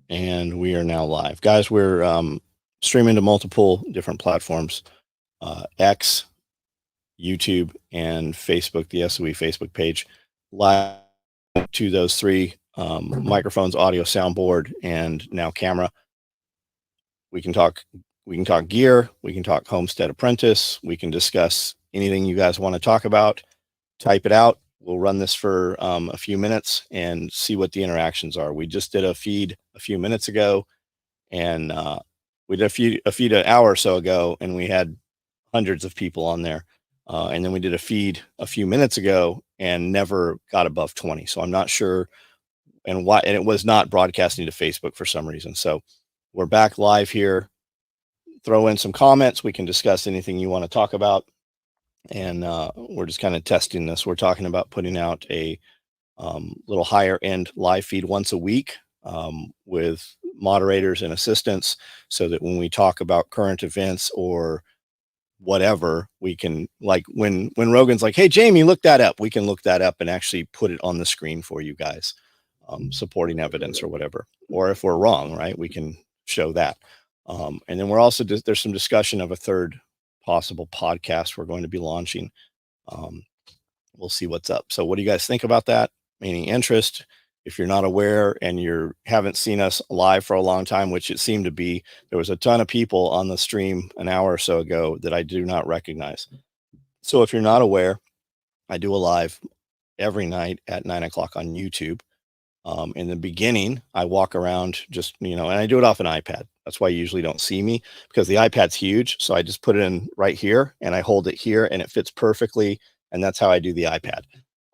And we are now live. Guys, we're streaming to multiple different platforms, X, YouTube, and Facebook, the SOE Facebook page. Live to those three microphones, audio, soundboard, and now camera. We can talk gear, we can talk Homestead Apprentice, we can discuss anything you guys want to talk about. Type it out. We'll run this for a few minutes and see what the interactions are. We just did a feed a few minutes ago, and we did a feed an hour or so ago, and we had hundreds of people on there. And then we did a feed a few minutes ago and never got above 20. So I'm not sure and why, and it was not broadcasting to Facebook for some reason. So we're back live here. Throw in some comments. We can discuss anything you want to talk about. And we're just kind of testing this. We're talking about putting out a little higher end live feed once a week with moderators and assistants, so that when we talk about current events or whatever, we can, like when Rogan's like, hey, Jamie, look that up. We can look that up and actually put it on the screen for you guys, supporting evidence or whatever. Or if we're wrong, right, we can show that. And then we're also, there's some discussion of a third possible podcast we're going to be launching. We'll see what's up. So what do you guys think about that? Any interest? If you're not aware and you haven't seen us live for a long time, which it seemed to be, there was a ton of people on the stream an hour or so ago that I do not recognize. So if you're not aware, I do a live every night at 9 o'clock on YouTube. In the beginning, I walk around just, and I do it off an iPad. That's why you usually don't see me, because the iPad's huge. So I just put it in right here and I hold it here and it fits perfectly. And that's how I do the iPad.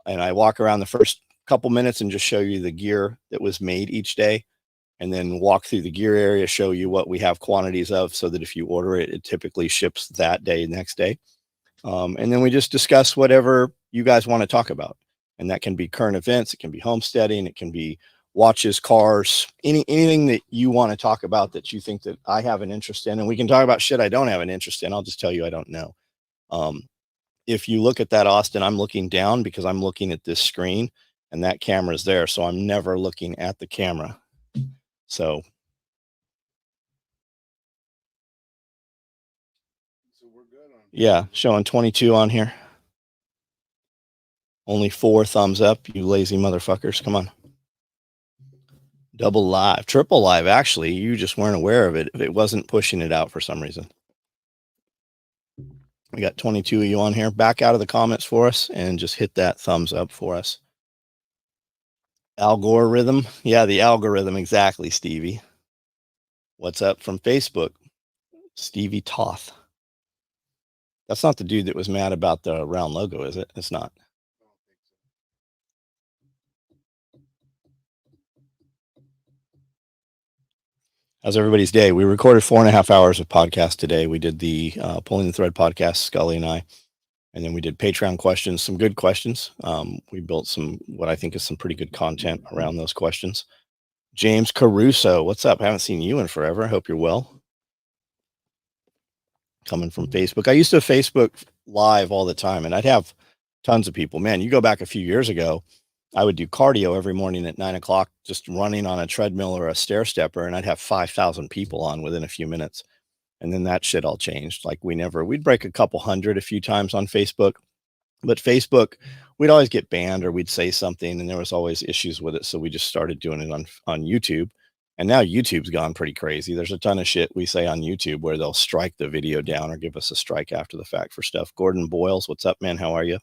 And I walk around the first couple minutes and just show you the gear that was made each day, and then walk through the gear area, show you what we have quantities of, so that if you order it, it typically ships that day, next day. And then we just discuss whatever you guys want to talk about. And that can be current events, it can be homesteading, it can be watches, cars, anything that you want to talk about that you think that I have an interest in. And we can talk about shit I don't have an interest in. I'll just tell you I don't know. If you look at that, Austin, I'm looking down because I'm looking at this screen and that camera is there. So I'm never looking at the camera. So we're good on, yeah, showing 22 on here. Only 4 thumbs up, you lazy motherfuckers. Come on. Double live, triple live. Actually, you just weren't aware of it. It wasn't pushing it out for some reason. We got 22 of you on here. Back out of the comments for us and just hit that thumbs up for us. Algorithm. Yeah, the algorithm. Exactly, Stevie. What's up from Facebook? Stevie Toth. That's not the dude that was mad about the round logo, is it? It's not. How's everybody's day? We recorded 4.5 hours of podcast today. We did the Pulling the Thread podcast, Scully and I, and then we did Patreon questions, some good questions. We built some, what I think is some pretty good content around those questions. James Caruso, what's up? I haven't seen you in forever. I hope you're well. Coming from Facebook. I used to Facebook live all the time, and I'd have tons of people. Man, you go back a few years ago, I would do cardio every morning at 9 o'clock, just running on a treadmill or a stair stepper, and I'd have 5,000 people on within a few minutes. And then that shit all changed. Like we'd break a couple hundred a few times on Facebook, but Facebook, we'd always get banned or we'd say something and there was always issues with it. So we just started doing it on YouTube. And now YouTube's gone pretty crazy. There's a ton of shit we say on YouTube where they'll strike the video down or give us a strike after the fact for stuff. Gordon Boyles, what's up, man? How are you?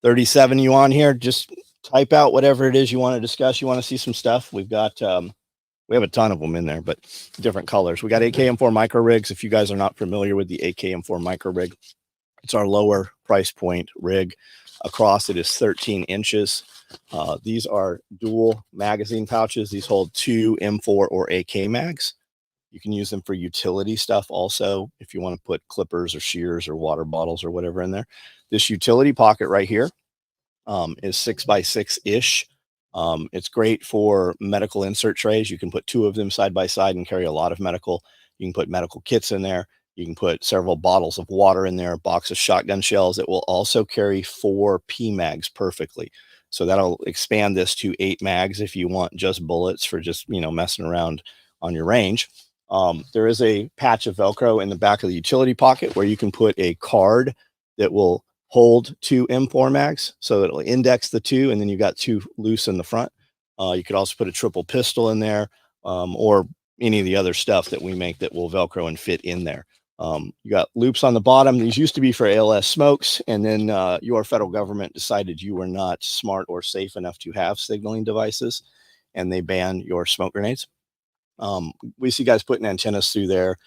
37 you on here? Just type out whatever it is you want to discuss. You want to see some stuff? We've got, we have a ton of them in there, but different colors. We got AKM4 micro rigs. If you guys are not familiar with the AKM4 micro rig, it's our lower price point rig. Across it is 13 inches. These are dual magazine pouches. These hold 2 M4 or AK mags. You can use them for utility stuff also, if you want to put clippers or shears or water bottles or whatever in there. This utility pocket right here is 6x6-ish. It's great for medical insert trays. You can put 2 of them side by side and carry a lot of medical. You can put medical kits in there. You can put several bottles of water in there, a box of shotgun shells. It will also carry 4 PMags perfectly. So that'll expand this to 8 mags if you want just bullets for just, messing around on your range. There is a patch of Velcro in the back of the utility pocket where you can put a card that will hold 2 M4 mags. So it'll index the 2, and then you've got 2 loose in the front. You could also put a triple pistol in there, or any of the other stuff that we make that will Velcro and fit in there. You got loops on the bottom. These used to be for ALS smokes, and then your federal government decided you were not smart or safe enough to have signaling devices, and they banned your smoke grenades. We see guys putting antennas through there,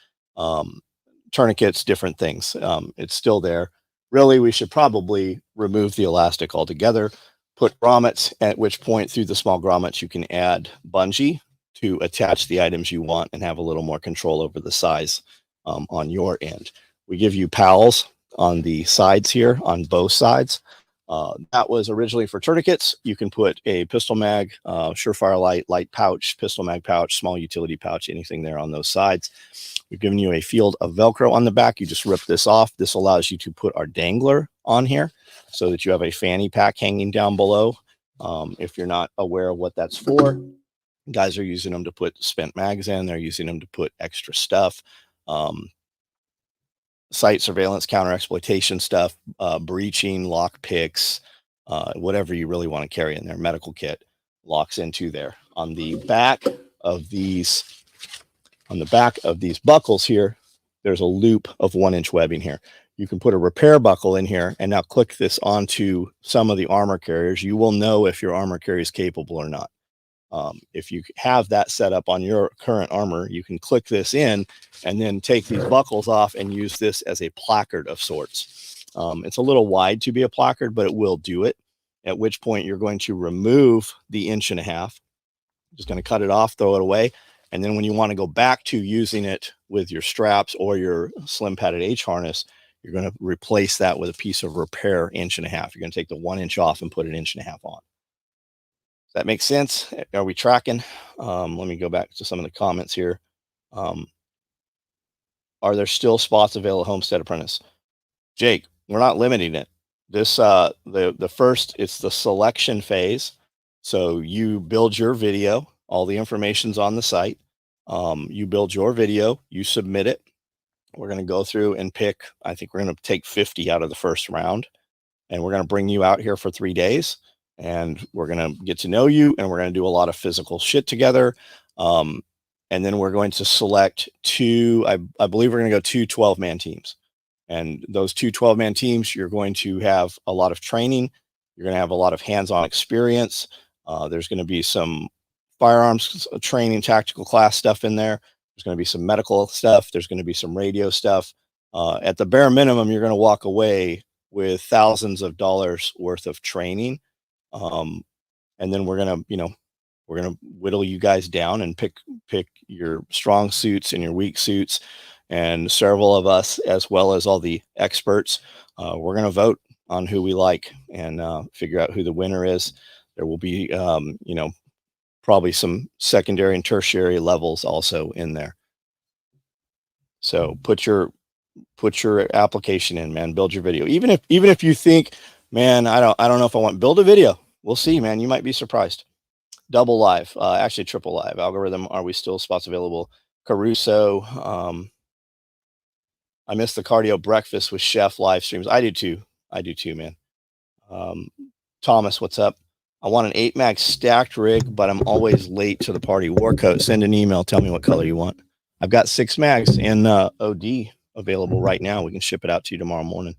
tourniquets, different things. It's still there. Really, we should probably remove the elastic altogether, put grommets, at which point through the small grommets you can add bungee to attach the items you want and have a little more control over the size on your end. We give you pals on the sides here, on both sides. That was originally for tourniquets. You can put a pistol mag, surefire light pouch, pistol mag pouch, small utility pouch, anything there on those sides. We've given you a field of Velcro on the back. You just rip this off. This allows you to put our dangler on here so that you have a fanny pack hanging down below. If you're not aware of what that's for, guys are using them to put spent mags in. They're using them to put extra stuff. Site surveillance, counter exploitation stuff, breaching, lock picks, whatever you really want to carry in there. Medical kit locks into there. On the back of these buckles here, there's a loop of 1-inch webbing here. You can put a repair buckle in here and now click this onto some of the armor carriers. You will know if your armor carrier is capable or not. If you have that set up on your current armor, you can click this in and then take these buckles off and use this as a placard of sorts. It's a little wide to be a placard, but it will do it, at which point you're going to remove the 1.5 inches. Just going to cut it off, throw it away. And then when you want to go back to using it with your straps or your slim padded H harness, you're going to replace that with a piece of repair 1.5 inches. You're going to take the 1 inch off and put an 1.5 inches on. That makes sense. Are we tracking? Let me go back to some of the comments here. Are there still spots available at Homestead Apprentice? Jake, we're not limiting it. This the first, it's the selection phase. So you build your video, all the information's on the site. You build your video, you submit it. We're going to go through and pick, I think we're going to take 50 out of the first round, and we're going to bring you out here for 3 days. And we're going to get to know you, and we're going to do a lot of physical shit together. And then we're going to select I believe we're going to go 2 12-man teams. And those 2 12-man teams, you're going to have a lot of training. You're going to have a lot of hands-on experience. There's going to be some firearms training, tactical class stuff in there. There's going to be some medical stuff. There's going to be some radio stuff. At the bare minimum, you're going to walk away with thousands of dollars worth of training. And then we're going to whittle you guys down and pick your strong suits and your weak suits. And several of us, as well as all the experts, we're going to vote on who we like and figure out who the winner is. There will be, probably some secondary and tertiary levels also in there. So put your application in, man. Build your video. Even if you think, man, I don't know if I want, build a video. We'll see, man. You might be surprised. Double live, actually triple live. Algorithm, are we still spots available? Caruso, I missed the cardio breakfast with chef live streams. I do too, man. Thomas, what's up? I want an 8 mag stacked rig, but I'm always late to the party. Warcoat, send an email. Tell me what color you want. I've got 6 mags in OD available right now. We can ship it out to you tomorrow morning.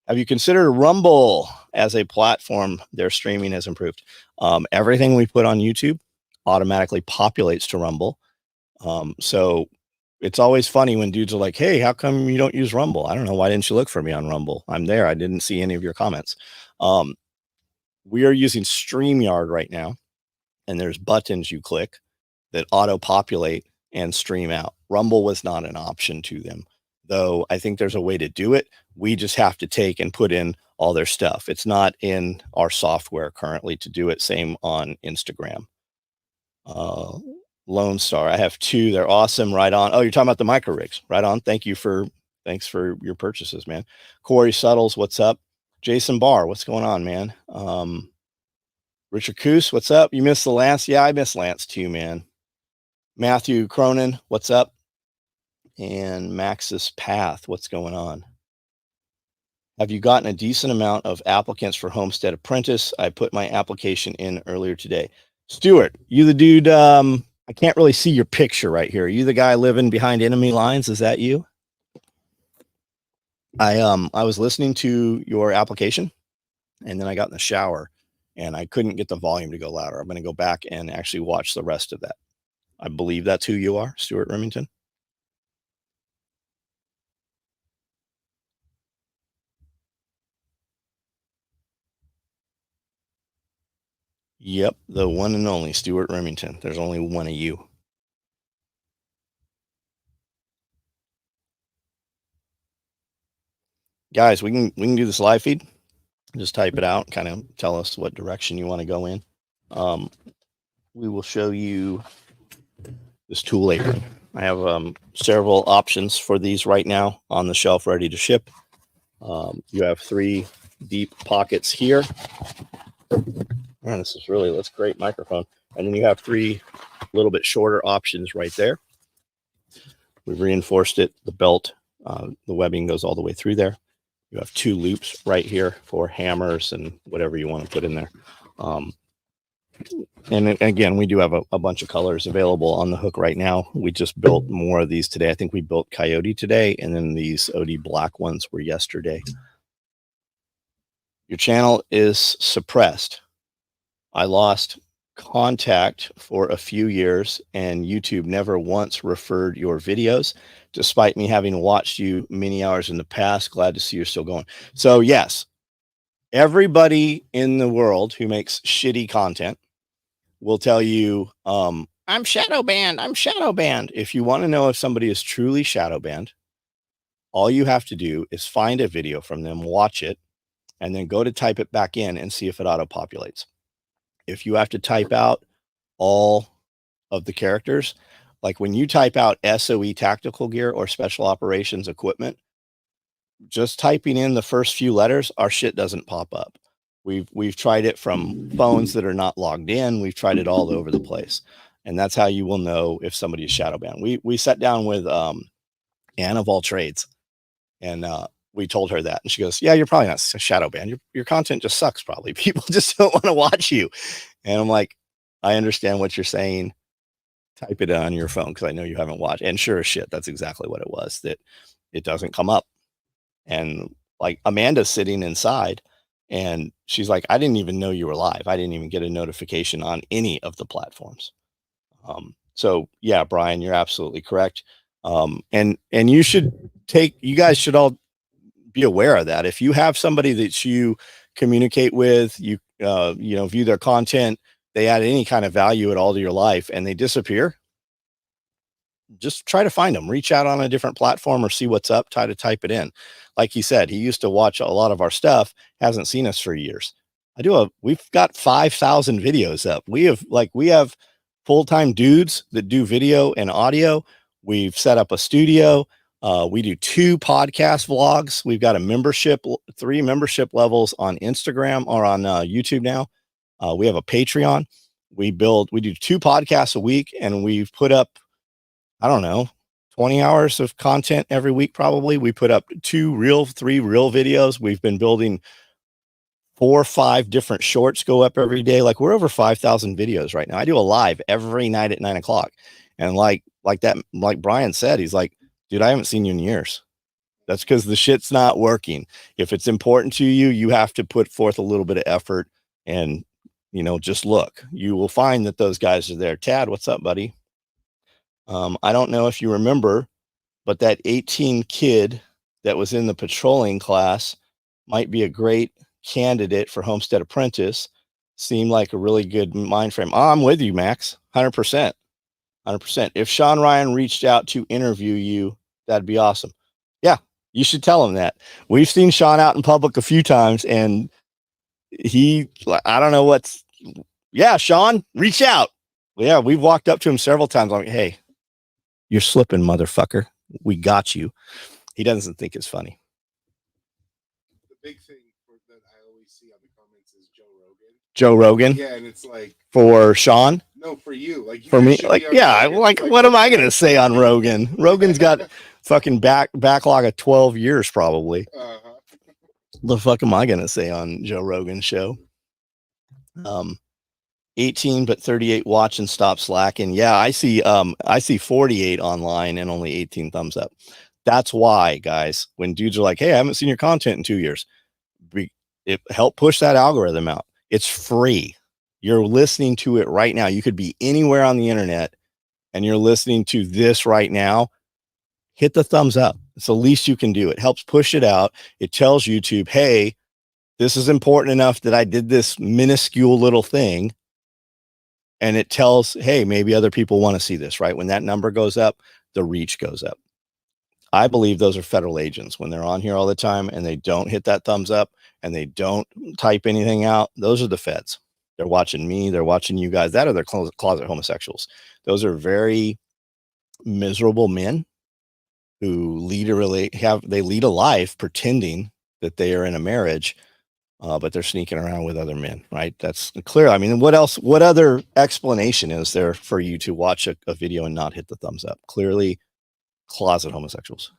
Have you considered Rumble as a platform? Their streaming has improved. Everything we put on YouTube automatically populates to Rumble. So it's always funny when dudes are like, hey, how come you don't use Rumble? I don't know. Why didn't you look for me on Rumble? I'm there. I didn't see any of your comments. We are using StreamYard right now, and there's buttons you click that auto-populate and stream out. Rumble was not an option to them, though I think there's a way to do it. We just have to take and put in all their stuff. It's not in our software currently to do it. Same on Instagram. Lone Star, I have 2. They're awesome. Right on. Oh, you're talking about the micro rigs. Right on. Thanks for your purchases, man. Corey Suttles, what's up? Jason Barr, what's going on, man? Richard Coos, what's up? You missed the Lance? Yeah, I missed Lance too, man. Matthew Cronin, what's up? And Max's Path, what's going on? Have you gotten a decent amount of applicants for Homestead Apprentice? I put my application in earlier today. Stuart, you the dude, I can't really see your picture right here. Are you the guy living behind enemy lines? Is that you? I was listening to your application and then I got in the shower and I couldn't get the volume to go louder. I'm going to go back and actually watch the rest of that. I believe that's who you are, Stuart Remington. Yep, the one and only Stuart Remington. There's only one of you. Guys, we can do this live feed. Just type it out, kind of tell us what direction you want to go in. We will show you this tool apron. I have several options for these right now on the shelf ready to ship. You have 3 deep pockets here. Man, this is really, that's great microphone. And then you have 3 little bit shorter options right there. We've reinforced it, the belt, the webbing goes all the way through there. You have 2 loops right here for hammers and whatever you want to put in there. And again, we do have a bunch of colors available on the hook right now. We just built more of these today. I think we built Coyote today, and then these OD black ones were yesterday. Your channel is suppressed. I lost contact for a few years, and YouTube never once referred your videos, despite me having watched you many hours in the past. Glad to see you're still going. So yes, everybody in the world who makes shitty content will tell you, I'm shadow banned. I'm shadow banned. If you want to know if somebody is truly shadow banned, all you have to do is find a video from them, watch it, and then go to type it back in and see if it auto populates. If you have to type out all of the characters, like when you type out SOE tactical gear or special operations equipment, just typing in the first few letters, our shit doesn't pop up. We've tried it from phones that are not logged in. We've tried it all over the place. And that's how you will know if somebody is shadow banned. We sat down with Anne of all trades and we told her that. And she goes, yeah, you're probably not shadow banned. Your content just sucks probably. People just don't want to watch you. And I'm like, I understand what you're saying. Type it on your phone because I know you haven't watched. And sure as shit, that's exactly what it was, that it doesn't come up. And like Amanda's sitting inside and she's like, I didn't even know you were live. I didn't even get a notification on any of the platforms. So yeah, Brian, you're absolutely correct. And you guys should all be aware of that. If you have somebody that you communicate with, you view their content, they add any kind of value at all to your life and they disappear, just try to find them, reach out on a different platform or see what's up, try to type it in. Like he said, he used to watch a lot of our stuff, hasn't seen us for years. We've got 5,000 videos up. We have full-time dudes that do video and audio. We've set up a studio. We do 2 podcast vlogs. We've got 3 membership levels on Instagram or on YouTube now. We have a Patreon. We do 2 podcasts a week and we've put up, I don't know, 20 hours of content every week. Probably we put up 3 real videos. We've been building 4 or 5 different shorts go up every day. Like we're over 5,000 videos right now. I do a live every night at 9 o'clock. And like Brian said, he's like, dude, I haven't seen you in years. That's because the shit's not working. If it's important to you, you have to put forth a little bit of effort and, just look. You will find that those guys are there. Tad, what's up, buddy? I don't know if you remember, but that 18 kid that was in the patrolling class might be a great candidate for Homestead Apprentice. Seemed like a really good mind frame. Oh, I'm with you, Max. 100%. 100%. If Sean Ryan reached out to interview you, that'd be awesome. Yeah, you should tell him that. We've seen Sean out in public a few times and I don't know yeah, Sean, reach out. Yeah, we've walked up to him several times. Like, hey, you're slipping, motherfucker. We got you. He doesn't think it's funny. The big thing that I always see on the comments is Joe Rogan. Joe Rogan. Yeah, and it's like for Sean. No, for you. Like you for me, should like be on yeah, Rogan. like what am I gonna say on Rogan? Rogan's got fucking backlog of 12 years probably. The fuck am I gonna say on Joe Rogan's show? 18 but 38 watch and stop slacking. Yeah, I see 48 online and only 18 thumbs up. That's why, guys, when dudes are like, hey, I haven't seen your content in 2 years, it help push that algorithm out. It's free. You're listening to it right now. You could be anywhere on the internet and you're listening to this right now. Hit the thumbs up. It's the least you can do. It helps push it out. It tells YouTube, hey, this is important enough that I did this minuscule little thing. And it tells, hey, maybe other people want to see this, right? When that number goes up, the reach goes up. I believe those are federal agents when they're on here all the time and they don't hit that thumbs up and they don't type anything out. Those are the feds. They're watching me. They're watching you guys. That are their closet homosexuals. Those are very miserable men who lead a life pretending that they are in a marriage, but they're sneaking around with other men, right? That's clear. I mean, what other explanation is there for you to watch a video and not hit the thumbs up? Clearly closet homosexuals.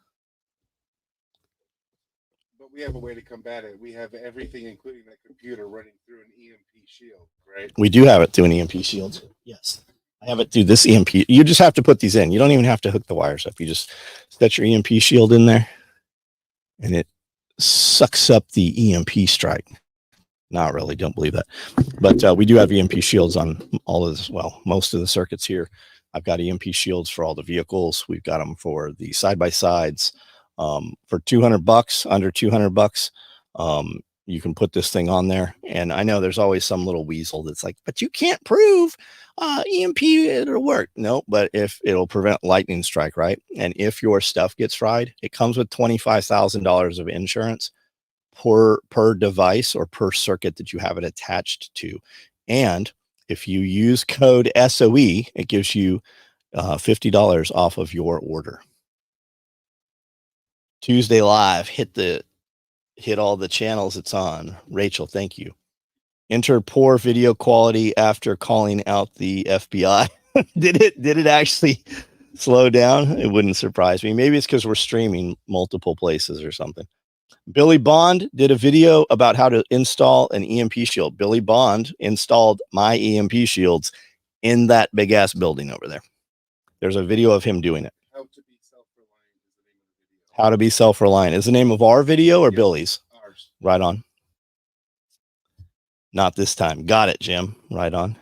But we have a way to combat it. We have everything, including that computer, running through an EMP shield, right? We do have it through an EMP shield. Yes. I have it through this EMP. You just have to put these in. You don't even have to hook the wires up. You just set your EMP shield in there and it sucks up the EMP strike. Not really. Don't believe that. But we do have EMP shields on all of this. Well, most of the circuits here. I've got EMP shields for all the vehicles. We've got them for the side-by-sides. For $200, under $200, you can put this thing on there. And I know there's always some little weasel that's like, but you can't prove EMP, it'll work. No, but if it'll prevent lightning strike, right? And if your stuff gets fried, it comes with $25,000 of insurance per device or per circuit that you have it attached to. And if you use code SOE, it gives you $50 off of your order. Tuesday Live, hit all the channels it's on. Rachel, thank you. Enter poor video quality after calling out the FBI. Did it actually slow down? It wouldn't surprise me. Maybe it's because we're streaming multiple places or something. Billy Bond did a video about how to install an EMP shield. Billy Bond installed my EMP shields in that big ass building over there. There's a video of him doing it. How to be self-reliant is the name of our video or Billy's? Ours. Right on. Not this time. Got it, Jim. Right on.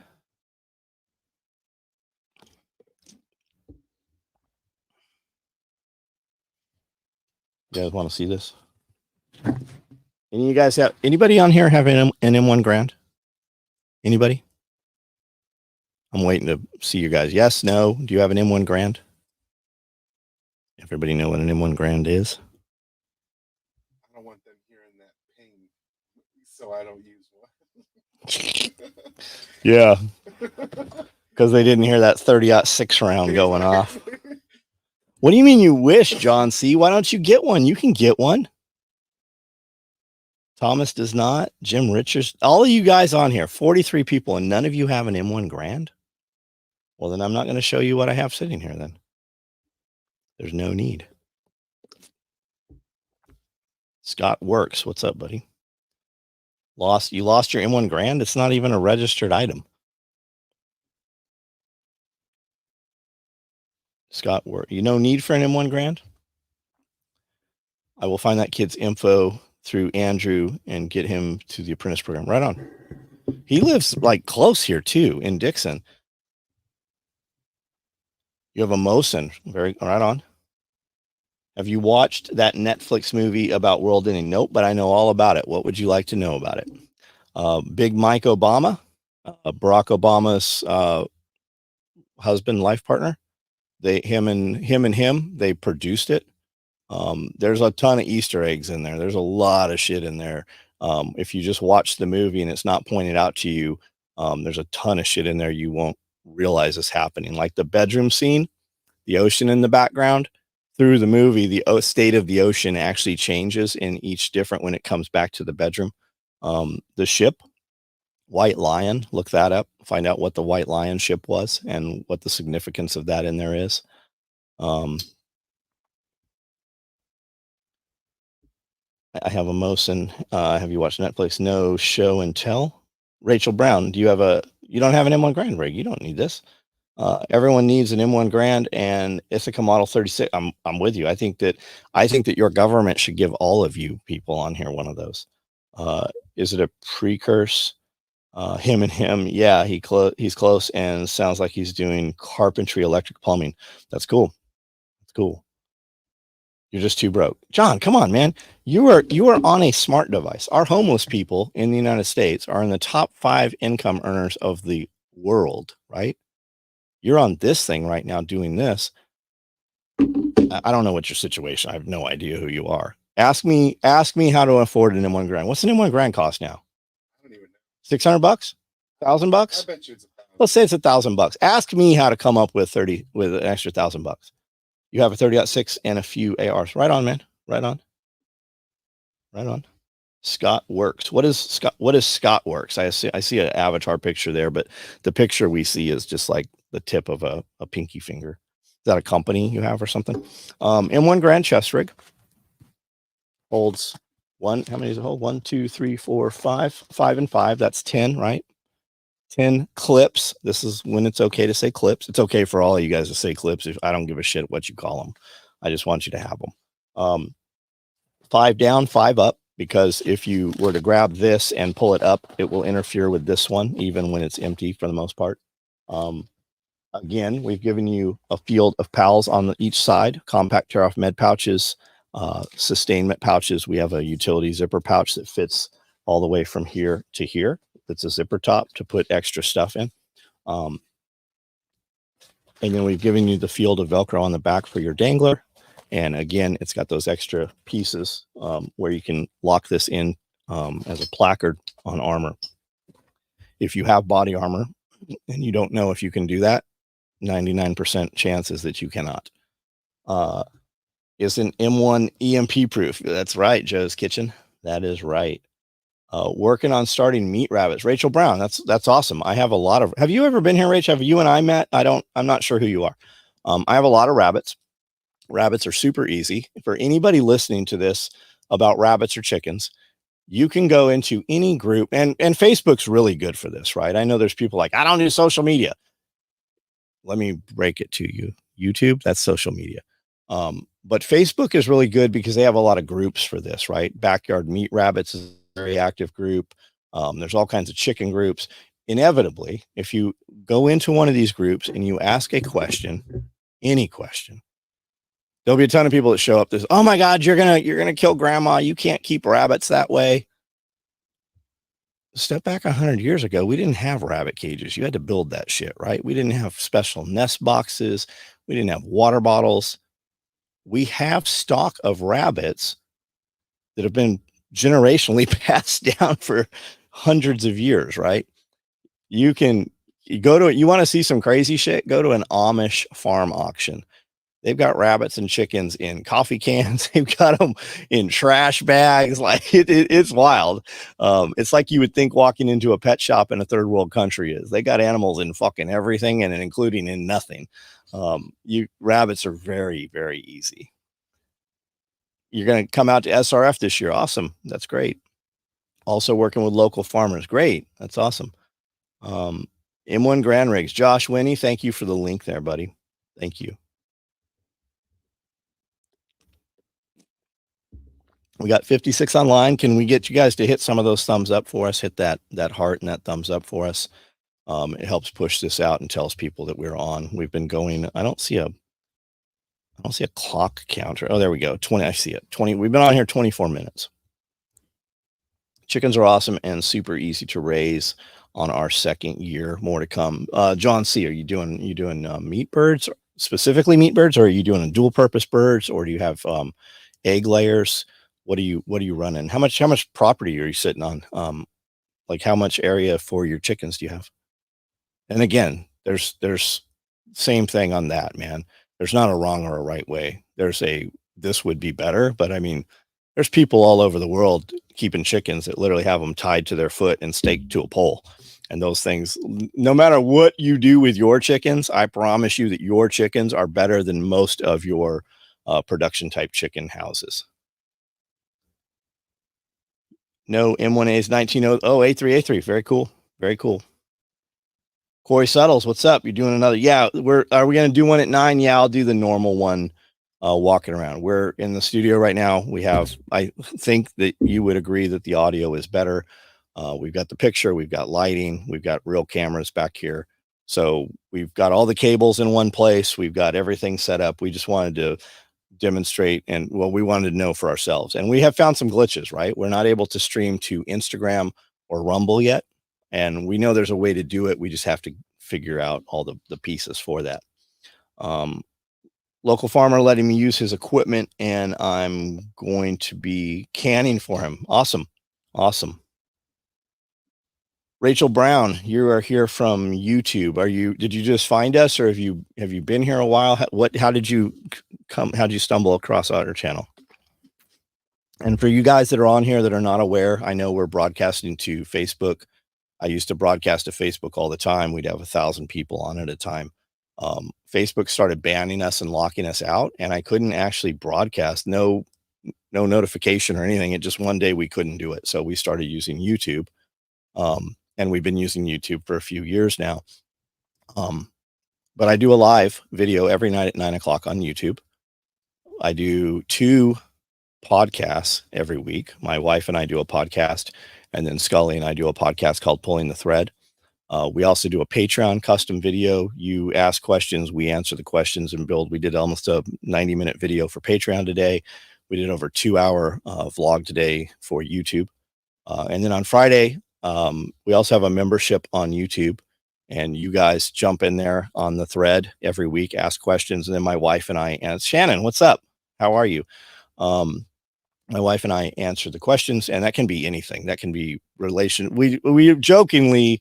You guys want to see this? Any of you guys have anybody on here have an M1 Garand? Anybody? I'm waiting to see you guys. Yes, no. Do you have an M1 Garand? Everybody know what an M1 Garand is? I don't want them hearing that pain, so I don't use one. Yeah. Because they didn't hear that 30-06 round going off. What do you mean you wish, John C? Why don't you get one? You can get one. Thomas does not. Jim Richards. All of you guys on here, 43 people, and none of you have an M1 Garand? Well, then I'm not going to show you what I have sitting here then. There's no need. Scott Works. What's up, buddy? You lost your M1 Garand? It's not even a registered item. Scott Work. You no need for an M1 Garand? I will find that kid's info through Andrew and get him to the apprentice program. Right on. He lives like close here too, in Dixon. You have a Mosin. Very right on. Have you watched that Netflix movie about world ending? Nope, but I know all about it. What would you like to know about it? Big Mike Obama, Barack Obama's husband, life partner. They produced it. There's a ton of Easter eggs in there. There's a lot of shit in there. If you just watch the movie and it's not pointed out to you, there's a ton of shit in there you won't realize is happening. Like the bedroom scene, the ocean in the background. Through the movie, the state of the ocean actually changes in each different when it comes back to the bedroom. The ship white lion. Look that up. Find out what the white lion ship was and what the significance of that in there is. I have a Mosin. Have you watched Netflix? No Show and Tell. Rachel Brown, you don't have an M1 Grand rig. You don't need this. Everyone needs an M1 Grand and Ithaca Model 36. I'm with you. I think that your government should give all of you people on here one of those. Is it a precurse? Him and him. Yeah, he's close and sounds like he's doing carpentry, electric, plumbing. That's cool. That's cool. You're just too broke. John, come on, man. You are on a smart device. Our homeless people in the United States are in the top 5 income earners of the world, right? You're on this thing right now doing this. I don't know what your situation. I have no idea who you are. Ask me how to afford an M1 Grand. What's an M1 Grand cost now? I don't even know. $600? $1,000? I bet you it's $1,000. Let's say it's $1,000. Ask me how to come up with an extra $1,000. You have a 30.6 and a few ARs. Right on, man. Right on. Right on. Scott Works. What is Scott Works? I see an avatar picture there, but the picture we see is just like the tip of a pinky finger. Is that a company you have or something? M1 Grand chest rig holds how many does it hold? 1, 2, 3, 4, 5. 5 and 5. That's 10, right? 10 clips. This is when it's okay to say clips. It's okay for all of you guys to say clips. If I don't give a shit what you call them, I just want you to have them. 5 down, 5 up, because if you were to grab this and pull it up, it will interfere with this one, even when it's empty for the most part. Again, we've given you a field of PALs on each side, compact tear-off med pouches, sustainment pouches. We have a utility zipper pouch that fits all the way from here to here. It's a zipper top to put extra stuff in. And then we've given you the field of Velcro on the back for your dangler. And again, it's got those extra pieces where you can lock this in as a placard on armor. If you have body armor and you don't know if you can do that, 99% chances that you cannot. Is an M1 EMP proof? That's right, Joe's Kitchen. That is right. Working on starting meat rabbits. Rachel Brown, that's awesome. I have a lot of. Have you ever been here, Rach? Have you and I met? I'm not sure who you are. I have a lot of rabbits. Rabbits are super easy. For anybody listening to this about rabbits or chickens, you can go into any group, and Facebook's really good for this, right? I know there's people like, I don't do social media. Let me break it to you. YouTube, that's social media. But Facebook is really good because they have a lot of groups for this, right? Backyard Meat Rabbits is a very active group. There's all kinds of chicken groups. Inevitably, if you go into one of these groups and you ask a question, any question, there'll be a ton of people that show up. There's, oh my God, you're gonna kill grandma. You can't keep rabbits that way. Step back 100 years ago, we didn't have rabbit cages. You had to build that shit, right? We didn't have special nest boxes. We didn't have water bottles. We have stock of rabbits that have been generationally passed down for hundreds of years, right? You want to see some crazy shit? Go to an Amish farm auction. They've got rabbits and chickens in coffee cans. They've got them in trash bags. Like it's wild. It's like you would think walking into a pet shop in a third world country is. They got animals in fucking everything and including in nothing. Rabbits are very, very easy. You're going to come out to SRF this year. Awesome. That's great. Also working with local farmers. Great. That's awesome. M1 Grand Rigs. Josh Winnie, thank you for the link there, buddy. Thank you. We got 56 online. Can we get you guys to hit some of those thumbs up for us? Hit that heart and that thumbs up for us. It helps push this out and tells people that we're on. We've been going. I don't see a clock counter. Oh, there we go. 20. I see it. 20. We've been on here 24 minutes. Chickens are awesome and super easy to raise on our second year. More to come. John C, are you doing meat birds, specifically meat birds, or are you doing dual purpose birds, or do you have egg layers? What are you running? How much property are you sitting on? Like how much area for your chickens do you have? And again, there's same thing on that, man. There's not a wrong or a right way. This would be better, but I mean, there's people all over the world keeping chickens that literally have them tied to their foot and staked to a pole. And those things, no matter what you do with your chickens, I promise you that your chickens are better than most of your production type chicken houses. No M1A's 1900. Oh, A3A3. Very cool. Very cool. Corey Suttles, what's up? You're doing another. Yeah, are we going to do one at 9? Yeah, I'll do the normal one walking around. We're in the studio right now. We have, I think that you would agree that the audio is better. We've got the picture, we've got lighting, we've got real cameras back here. So we've got all the cables in one place. We've got everything set up. We just wanted to demonstrate and we wanted to know for ourselves. And we have found some glitches, right? We're not able to stream to Instagram or Rumble yet. And we know there's a way to do it. We just have to figure out all the pieces for that. Local farmer letting me use his equipment, and I'm going to be canning for him. Awesome. Awesome. Rachel Brown, you are here from YouTube. Did you just find us, or have you been here a while? How did you stumble across our channel? And for you guys that are on here that are not aware, I know we're broadcasting to Facebook. I used to broadcast to Facebook all the time. We'd have 1,000 people on at a time. Facebook started banning us and locking us out, and I couldn't actually broadcast. No notification or anything. It just one day we couldn't do it. So we started using YouTube. And we've been using YouTube for a few years now. But I do a live video every night at 9 o'clock on YouTube. I do 2 podcasts every week. My wife and I do a podcast, and then Scully and I do a podcast called Pulling the Thread. We also do a Patreon custom video. You ask questions, we answer the questions and build. We did almost a 90-minute video for Patreon today. We did over 2-hour vlog today for YouTube. And then on Friday, we also have a membership on YouTube, and you guys jump in there on the thread every week, ask questions. And then my wife and I, and Shannon, what's up? How are you? My wife and I answer the questions, and that can be anything. That can be relation. We jokingly,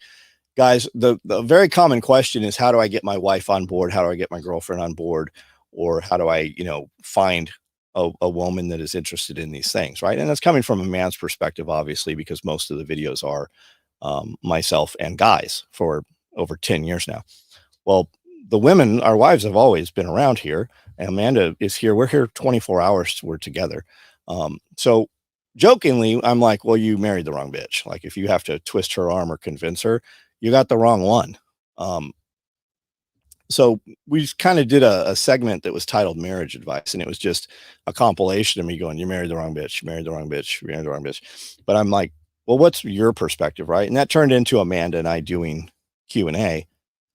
guys, the very common question is, how do I get my wife on board? How do I get my girlfriend on board? Or how do I, find a woman that is interested in these things, right? And that's coming from a man's perspective, obviously, because most of the videos are myself and guys for over 10 years now. Well, the women, our wives, have always been around here. And Amanda is here. We're here 24 hours. We're together. So jokingly, I'm like, well, you married the wrong bitch. Like, if you have to twist her arm or convince her, you got the wrong one. So we kind of did a segment that was titled Marriage Advice, and it was just a compilation of me going, you married the wrong bitch, you married the wrong bitch, you married the wrong bitch. But I'm like, well, what's your perspective, right? And that turned into Amanda and I doing Q&A.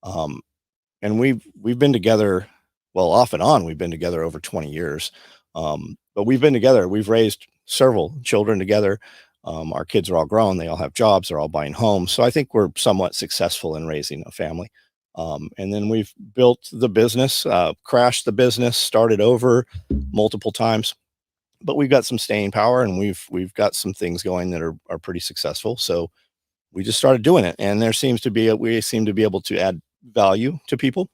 And we've been together, well, off and on, we've been together over 20 years. But we've been together. We've raised several children together. Our kids are all grown. They all have jobs. They're all buying homes. So I think we're somewhat successful in raising a family. And then we've built the business, crashed the business, started over multiple times, but we've got some staying power, and we've got some things going that are pretty successful. So we just started doing it, and we seem to be able to add value to people.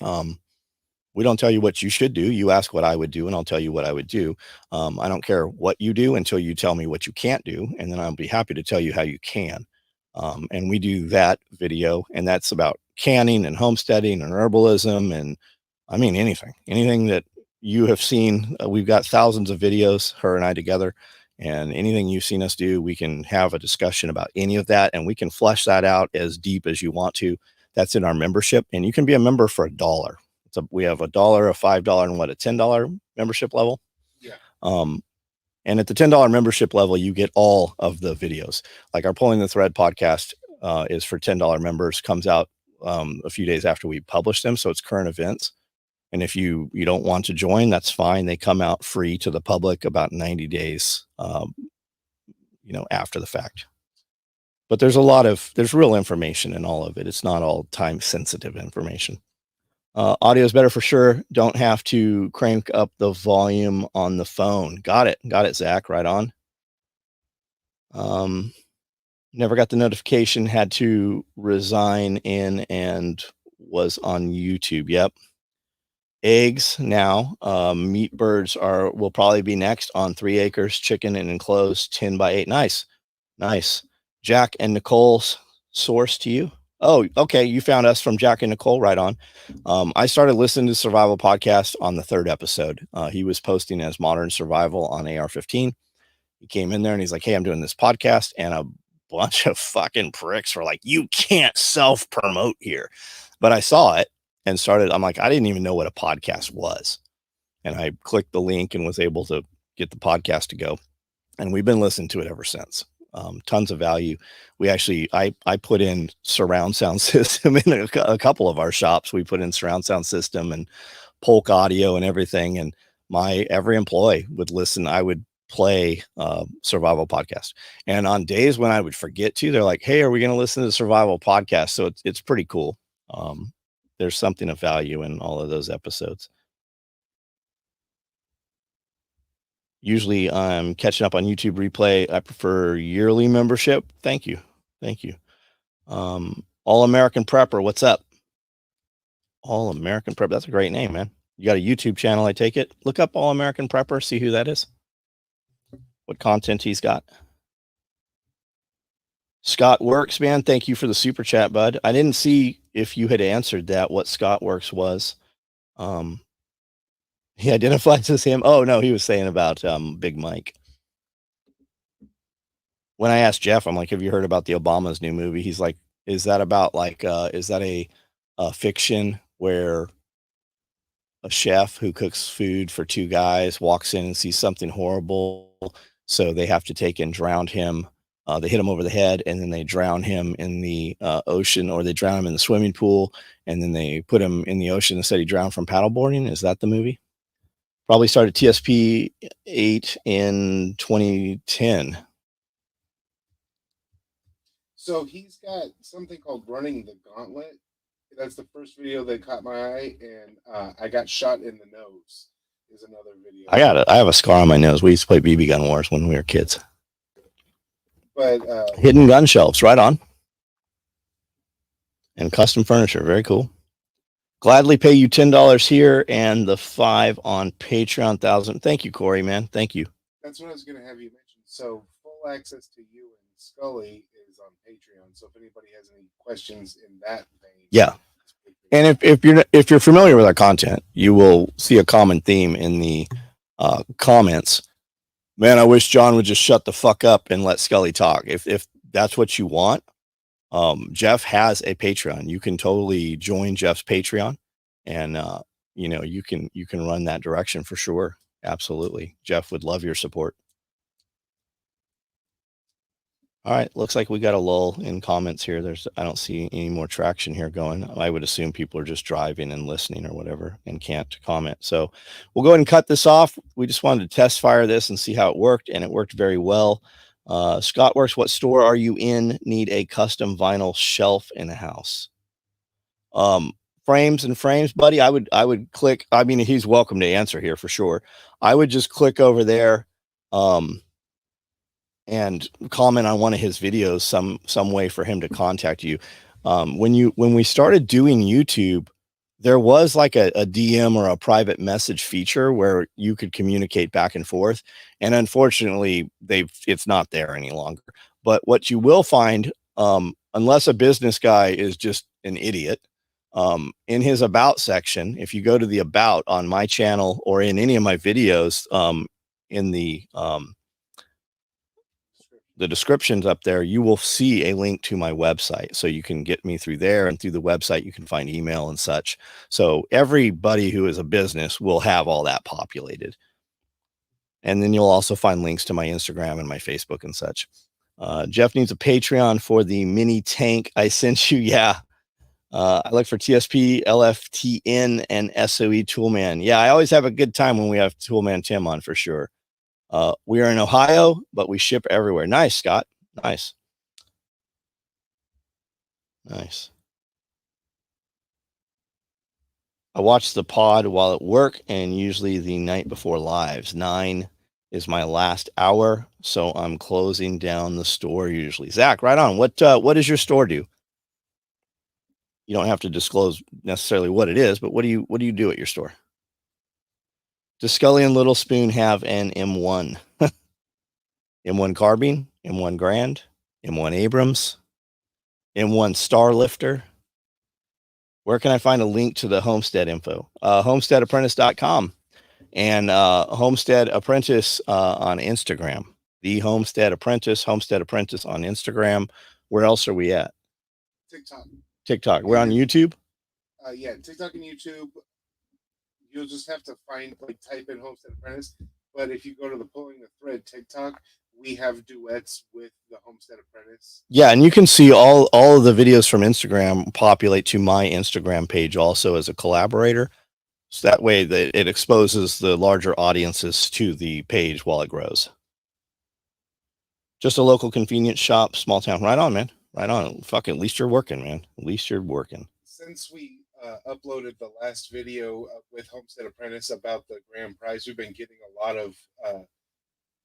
We don't tell you what you should do. You ask what I would do, and I'll tell you what I would do. I don't care what you do until you tell me what you can't do, and then I'll be happy to tell you how you can. And we do that video, and that's about canning and homesteading and herbalism, and I mean anything that you have seen. We've got thousands of videos, her and I together, and anything you've seen us do, we can have a discussion about any of that, and we can flesh that out as deep as you want to. That's in our membership, and you can be a member for $1. We have $1, a $5, and a $10 membership level. Yeah. And at the $10 membership level, you get all of the videos. Like our Pulling the Thread podcast is for $10 members, comes out a few days after we publish them. So it's current events. And if you don't want to join, that's fine. They come out free to the public about 90 days, after the fact. But there's real information in all of it. It's not all time sensitive information. Audio is better for sure. Don't have to crank up the volume on the phone. Got it, Zach. Right on. Never got the notification. Had to resign in and was on YouTube. Yep. Eggs now. Meat birds will probably be next on 3 acres. Chicken and enclosed 10 by 8. Nice. Jack and Nicole source to you? Oh, okay. You found us from Jack and Nicole, right on. I started listening to Survival Podcast on the 3rd episode. He was posting as Modern Survival on AR-15. He came in there and he's like, "Hey, I'm doing this podcast," and a bunch of fucking pricks were like, "You can't self promote here." But I saw it and started. I'm like, I didn't even know what a podcast was, and I clicked the link and was able to get the podcast to go, and we've been listening to it ever since. Tons of value. We actually, I put in surround sound system in a couple of our shops. We put in surround sound system and Polk audio and everything. And my every employee would listen. I would play survival podcast. And on days when I would forget to, they're like, "Hey, are we going to listen to the survival podcast?" So it's pretty cool. There's something of value in all of those episodes. Usually I'm catching up on YouTube replay. I prefer yearly membership. Thank you. Thank you. All American Prepper. What's up? All American Prepper. That's a great name, man. You got a YouTube channel, I take it. Look up All American Prepper. See who that is. What content he's got. Scott Works, man. Thank you for the super chat, bud. I didn't see if you had answered that, what Scott Works was. He identifies as him. Oh, no, he was saying about Big Mike. When I asked Jeff, I'm like, "Have you heard about the Obama's new movie?" He's like, "Is that about like, is that a fiction where a chef who cooks food for 2 guys walks in and sees something horrible, so they have to take and drown him. They hit him over the head, and then they drown him in the ocean, or they drown him in the swimming pool, and then they put him in the ocean and said he drowned from paddleboarding." Is that the movie? Probably started TSP 8 in 2010. So he's got something called Running the Gauntlet. That's the first video that caught my eye, and I got shot in the nose is another video. I have a scar on my nose. We used to play BB gun wars when we were kids. But hidden gun shelves, right on. And custom furniture, very cool. Gladly pay you $10 here and the 5 on Patreon 1,000. Thank you, Corey, man. Thank you. That's what I was going to have you mention. So full access to you and Scully is on Patreon. So if anybody has any questions in that vein, yeah. And if you're familiar with our content, you will see a common theme in the comments. Man, I wish John would just shut the fuck up and let Scully talk. If that's what you want, Jeff has a Patreon. You can totally join Jeff's Patreon, and you can run that direction for sure. Absolutely, Jeff would love your support. All right, looks like we got a lull in comments here. I don't see any more traction here going. I would assume people are just driving and listening or whatever and can't comment. So we'll go ahead and cut this off. We just wanted to test fire this and see how it worked, and it worked very well. Scott Works, what store are you in? Need a custom vinyl shelf in a house. Frames and frames, buddy. I would click. I mean, he's welcome to answer here for sure. I would just click over there. And comment on one of his videos some way for him to contact you. When we started doing YouTube, there was like a DM or a private message feature where you could communicate back and forth. And unfortunately, it's not there any longer. But what you will find, unless a business guy is just an idiot, in his about section, if you go to the about on my channel or in any of my videos, in the descriptions up there, you will see a link to my website. So you can get me through there, and through the website, you can find email and such. So everybody who is a business will have all that populated. And then you'll also find links to my Instagram and my Facebook and such. Jeff needs a Patreon for the mini tank I sent you. Yeah. I look for TSP, LFTN, and SOE Toolman. Yeah, I always have a good time when we have Toolman Tim on for sure. We are in Ohio, but we ship everywhere. Nice, Scott. Nice. Nice. I watch the pod while at work and usually the night before lives. 9 is my last hour, so I'm closing down the store usually. Zach, right on. What does your store do? You don't have to disclose necessarily what it is, but what do you do at your store? Does Scully and Little Spoon have an M1? M1 carbine, M1 Garand, M1 Abrams, in one star lifter. Where can I find a link to the Homestead info? Homesteadapprentice.com and Homestead Apprentice on Instagram. The Homestead Apprentice on Instagram. Where else are we at? TikTok. We're on YouTube? Yeah, TikTok and YouTube. You'll just have to type in Homestead Apprentice. But if you go to the Pulling the Thread TikTok, we have duets with the Homestead Apprentice. Yeah, and you can see all of the videos from Instagram populate to my Instagram page also as a collaborator. So that way that it exposes the larger audiences to the page while it grows. Just a local convenience shop, small town. Right on, man. Right on. Fuck, at least you're working, man. At least you're working. Since we uploaded the last video with Homestead Apprentice about the grand prize, we've been getting a lot of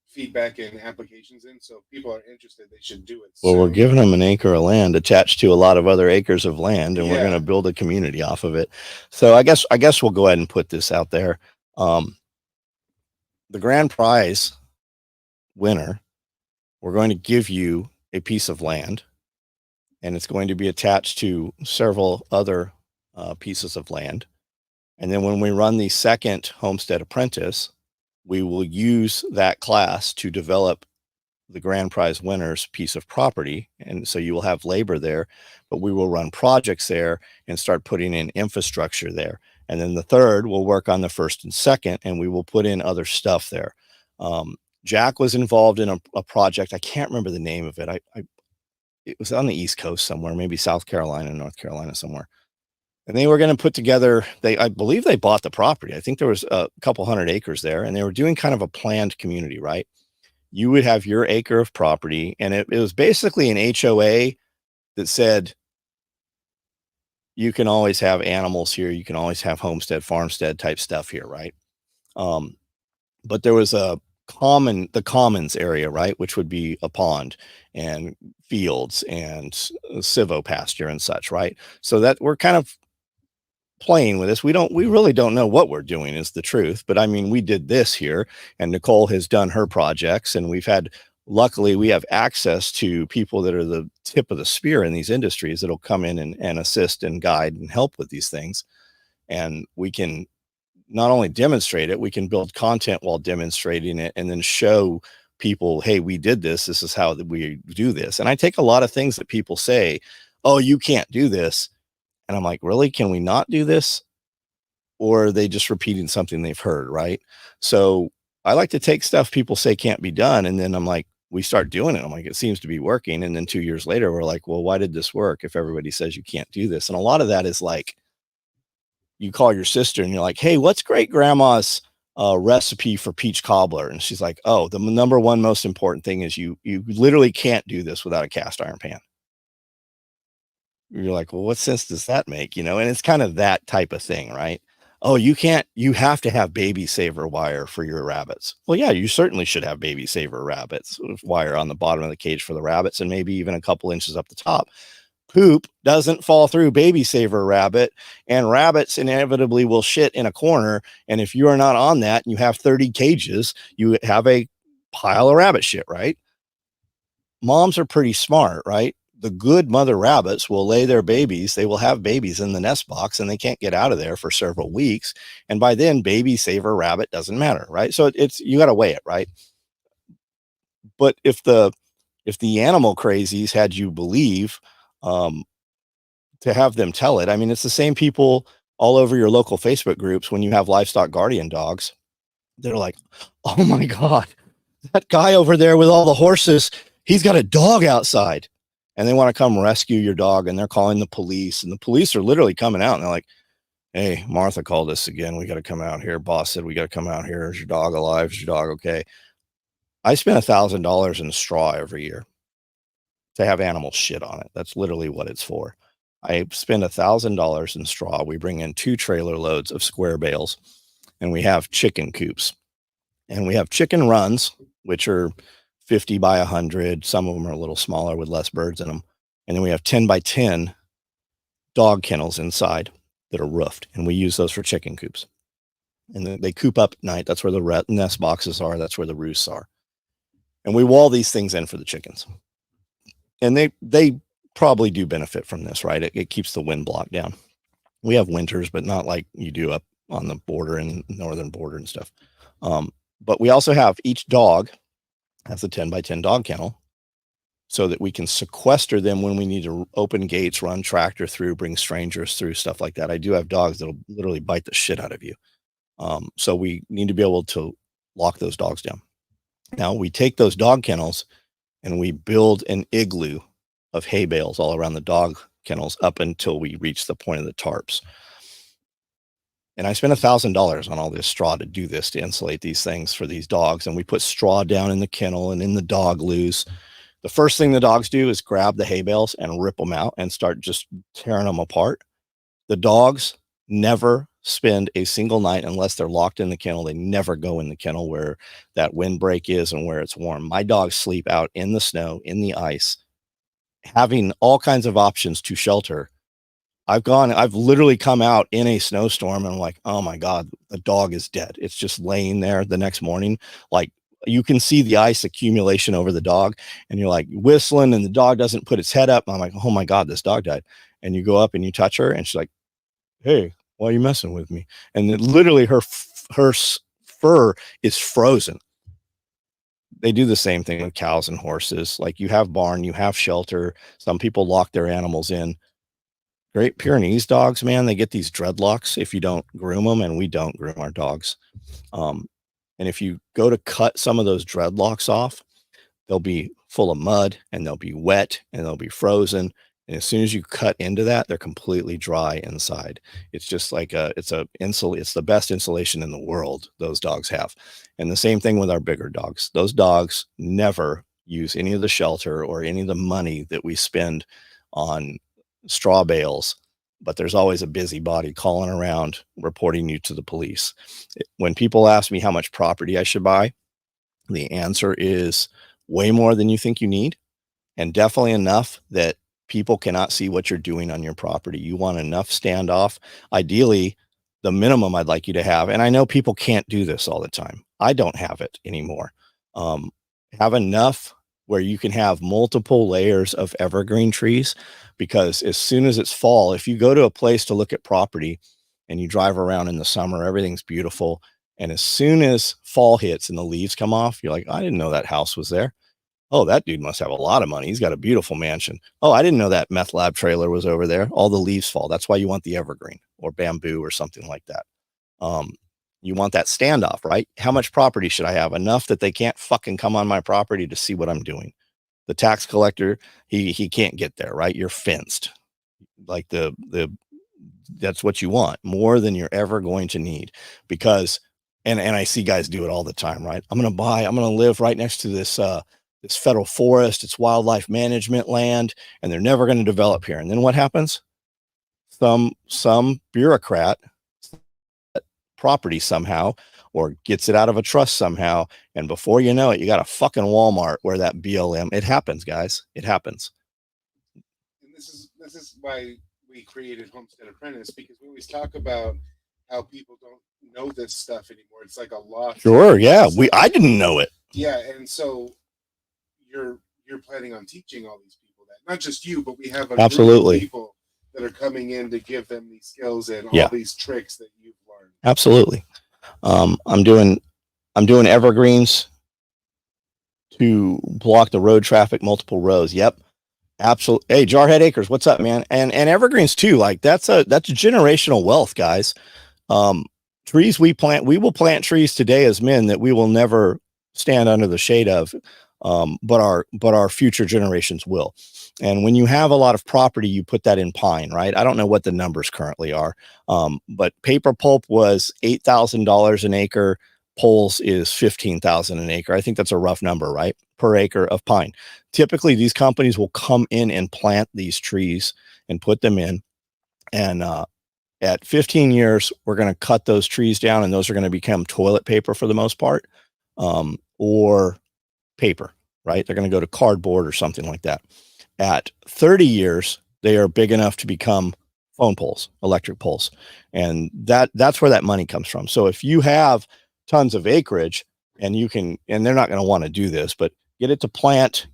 feedback and applications in. So if people are interested, they should do it. Well, we're giving them an acre of land attached to a lot of other acres of land, and we're going to build a community off of it. So I guess we'll go ahead and put this out there. The grand prize winner, we're going to give you a piece of land, and it's going to be attached to several other pieces of land. And then when we run the second Homestead Apprentice, we will use that class to develop the grand prize winner's piece of property. And so you will have labor there, but we will run projects there and start putting in infrastructure there. And then the third will work on the first and second, and we will put in other stuff there. Jack was involved in a project. I can't remember the name of it. It was on the East Coast somewhere, maybe South Carolina, North Carolina somewhere. And they were going to put together, I believe they bought the property. I think there was a couple hundred acres there, and they were doing kind of a planned community, right? You would have your acre of property, and it was basically an HOA that said, you can always have animals here. You can always have homestead, farmstead type stuff here, right? But there was the commons area, right? Which would be a pond and fields and civo pasture and such, right? So that we're kind of playing with this. We really don't know what we're doing is the truth. But I mean, we did this here, and Nicole has done her projects, and luckily we have access to people that are the tip of the spear in these industries that'll come in and assist and guide and help with these things. And we can not only demonstrate it, we can build content while demonstrating it, and then show people, hey, we did this. This is how we do this. And I take a lot of things that people say, oh, you can't do this. And I'm like, really? Can we not do this? Or are they just repeating something they've heard, right? So I like to take stuff people say can't be done, and then I'm like, we start doing it. I'm like, it seems to be working. And then 2 years later, we're like, well, why did this work if everybody says you can't do this? And a lot of that is like, you call your sister and you're like, hey, what's great grandma's recipe for peach cobbler? And she's like, oh, the number one most important thing is you literally can't do this without a cast iron pan. You're like, well, what sense does that make? And it's kind of that type of thing, right? Oh, you have to have baby saver wire for your rabbits. Well, yeah, you certainly should have baby saver rabbits wire on the bottom of the cage for the rabbits, and maybe even a couple inches up the top. Poop doesn't fall through baby saver rabbit, and rabbits inevitably will shit in a corner. And if you are not on that and you have 30 cages, you have a pile of rabbit shit, right? Moms are pretty smart, right? The good mother rabbits will lay their babies. They will have babies in the nest box, and they can't get out of there for several weeks. And by then, baby saver rabbit doesn't matter, right? So you got to weigh it, right? But if the animal crazies had you believe, to have them tell it, I mean, it's the same people all over your local Facebook groups when you have livestock guardian dogs. They're like, oh my God, that guy over there with all the horses, he's got a dog outside. And they want to come rescue your dog, and they're calling the police, and the police are literally coming out, and they're like, hey, Martha called us again. We got to come out here. Boss said, we got to come out here. Is your dog alive? Is your dog okay? I spend $1,000 in straw every year to have animal shit on it. That's literally what it's for. I spend $1,000 in straw. We bring in 2 trailer loads of square bales, and we have chicken coops, and we have chicken runs, which are 50 by 100. Some of them are a little smaller with less birds in them. And then we have 10 by 10 dog kennels inside that are roofed, and we use those for chicken coops. And they coop up at night. That's where the nest boxes are. That's where the roosts are. And we wall these things in for the chickens. And they probably do benefit from this, right? It keeps the wind block down. We have winters, but not like you do up on the border and northern border and stuff. But we also have each dog has a 10 by 10 dog kennel so that we can sequester them when we need to open gates, run tractor through, bring strangers through, stuff like that. I do have dogs that'll literally bite the shit out of you. So we need to be able to lock those dogs down. Now we take those dog kennels and we build an igloo of hay bales all around the dog kennels up until we reach the point of the tarps. And I spent $1,000 on all this straw to do this, to insulate these things for these dogs. And we put straw down in the kennel and in the dog loos. The first thing the dogs do is grab the hay bales and rip them out and start just tearing them apart. The dogs never spend a single night unless they're locked in the kennel. They never go in the kennel where that windbreak is and where it's warm. My dogs sleep out in the snow, in the ice, having all kinds of options to shelter. I've literally come out in a snowstorm and I'm like, oh my God, the dog is dead. It's just laying there the next morning. Like you can see the ice accumulation over the dog and you're like whistling and the dog doesn't put its head up. I'm like, oh my God, this dog died. And you go up and you touch her and she's like, hey, why are you messing with me? And then literally her fur is frozen. They do the same thing with cows and horses. Like you have barn, you have shelter. Some people lock their animals in. Great Pyrenees dogs, man, they get these dreadlocks if you don't groom them, and we don't groom our dogs. And if you go to cut some of those dreadlocks off, they'll be full of mud and they'll be wet and they'll be frozen. And as soon as you cut into that, they're completely dry inside. It's just like it's the best insulation in the world those dogs have. And the same thing with our bigger dogs. Those dogs never use any of the shelter or any of the money that we spend on straw bales, but there's always a busybody calling around reporting you to the police. When people ask me how much property I should buy, the answer is way more than you think you need, and definitely enough that people cannot see what you're doing on your property. You want enough standoff. Ideally, the minimum I'd like you to have, and I know people can't do this all the time. I don't have it anymore. Have enough where you can have multiple layers of evergreen trees, because as soon as it's fall, if you go to a place to look at property and you drive around in the summer, everything's beautiful. And as soon as fall hits and the leaves come off, you're like, I didn't know that house was there. Oh, that dude must have a lot of money. He's got a beautiful mansion. Oh, I didn't know that meth lab trailer was over there. All the leaves fall. That's why you want the evergreen or bamboo or something like that. You want that standoff, right? How much property should I have? Enough that they can't fucking come on my property to see what I'm doing. The tax collector, he can't get there, right? You're fenced. Like that's what you want, more than you're ever going to need. Because and I see guys do it all the time, right? I'm gonna live right next to this this federal forest, it's wildlife management land, and they're never going to develop here. And then what happens? Some bureaucrat property somehow, or gets it out of a trust somehow, and before you know it, you got a fucking Walmart where that BLM. It happens, guys. It happens. And this is why we created Homestead Apprentice, because we always talk about how people don't know this stuff anymore. It's like a lost. Sure, yeah. I didn't know it. Yeah, and so you're planning on teaching all these people that, not just you, but we have a absolutely group of people that are coming in to give them these skills and all these tricks that you've learned. Absolutely. I'm doing evergreens to block the road traffic, multiple rows. Yep. Absolutely. Hey, Jarhead Acres, what's up, man? And evergreens too. Like that's a generational wealth, guys. Trees we will plant trees today as men that we will never stand under the shade of. But our future generations will. And when you have a lot of property, you put that in pine, right? I don't know what the numbers currently are. But paper pulp was $8,000 an acre. Poles is $15,000 an acre. I think that's a rough number, right? Per acre of pine. Typically, these companies will come in and plant these trees and put them in. And at 15 years, we're going to cut those trees down, and those are going to become toilet paper for the most part, or paper, right? They're going to go to cardboard or something like that. At 30 years, they are big enough to become phone poles, electric poles. And that's where that money comes from. So if you have tons of acreage and they're not going to want to do this, but get it to plant,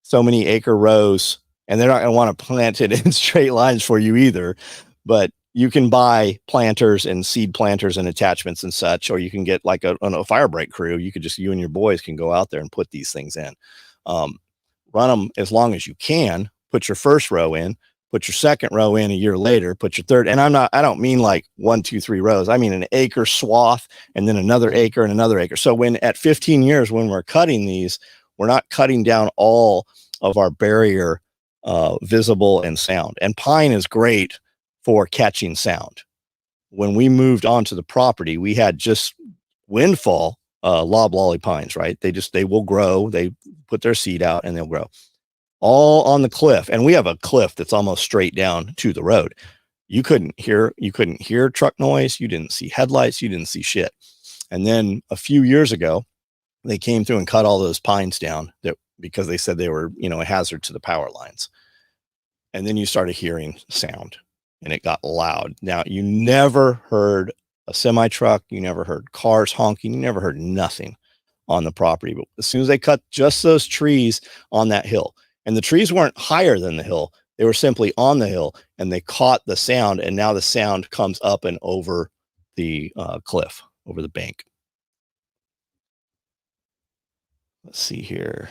so many acre rows and they're not going to want to plant it in straight lines for you either. But you can buy planters and seed planters and attachments and such, or you can get like a fire break crew. You could just, you and your boys can go out there and put these things in. Run them as long as you can. Put your first row in, put your second row in a year later, put your third. And I don't mean like 1, 2, 3 rows. I mean an acre swath and then another acre and another acre. So when at 15 years, when we're cutting these, we're not cutting down all of our barrier visible and sound. And pine is great for catching sound. When we moved onto the property, we had just windfall loblolly pines, right? They will grow. They put their seed out and they'll grow all on the cliff. And we have a cliff that's almost straight down to the road. You couldn't hear truck noise. You didn't see headlights. You didn't see shit. And then a few years ago, they came through and cut all those pines down because they said they were, a hazard to the power lines. And then you started hearing sound and it got loud. Now, you never heard a semi truck. You never heard cars honking. You never heard nothing on the property. But as soon as they cut just those trees on that hill, and the trees weren't higher than the hill, they were simply on the hill, and they caught the sound. And now the sound comes up and over the cliff, over the bank. Let's see here.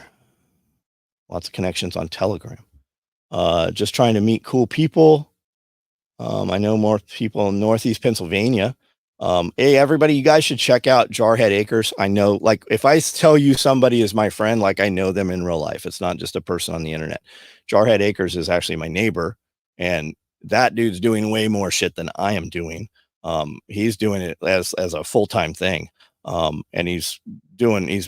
Lots of connections on Telegram. Just trying to meet cool people. I know more people in Northeast Pennsylvania. Hey, everybody, you guys should check out Jarhead Acres. I know, like, if I tell you somebody is my friend, like, I know them in real life. It's not just a person on the internet. Jarhead Acres is actually my neighbor, and that dude's doing way more shit than I am doing. He's doing it as a full-time thing. And he's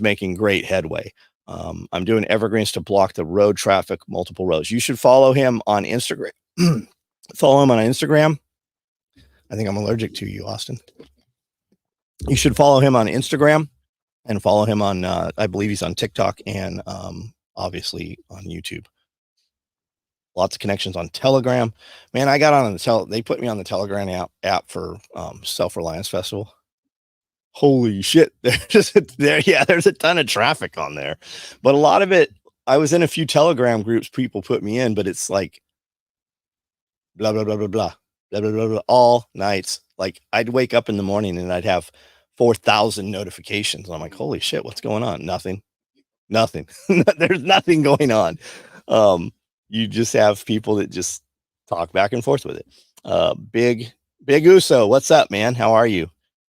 making great headway. I'm doing evergreens to block the road traffic, multiple roads. You should follow him on Instagram. Follow him on Instagram. I think I'm allergic to you, Austin. You should follow him on Instagram and follow him on, I believe he's on TikTok and obviously on YouTube. Lots of connections on Telegram. Man, I got on they put me on the Telegram app for Self-Reliance Festival. Holy shit. There's a ton of traffic on there. But a lot of it, I was in a few Telegram groups people put me in, but it's like blah, blah, blah, blah, blah. Blah, blah, blah, blah, all nights. Like I'd wake up in the morning and I'd have 4,000 notifications. And I'm like, holy shit, what's going on? Nothing. There's nothing going on. You just have people that just talk back and forth with it. Big Uso, what's up, man? How are you?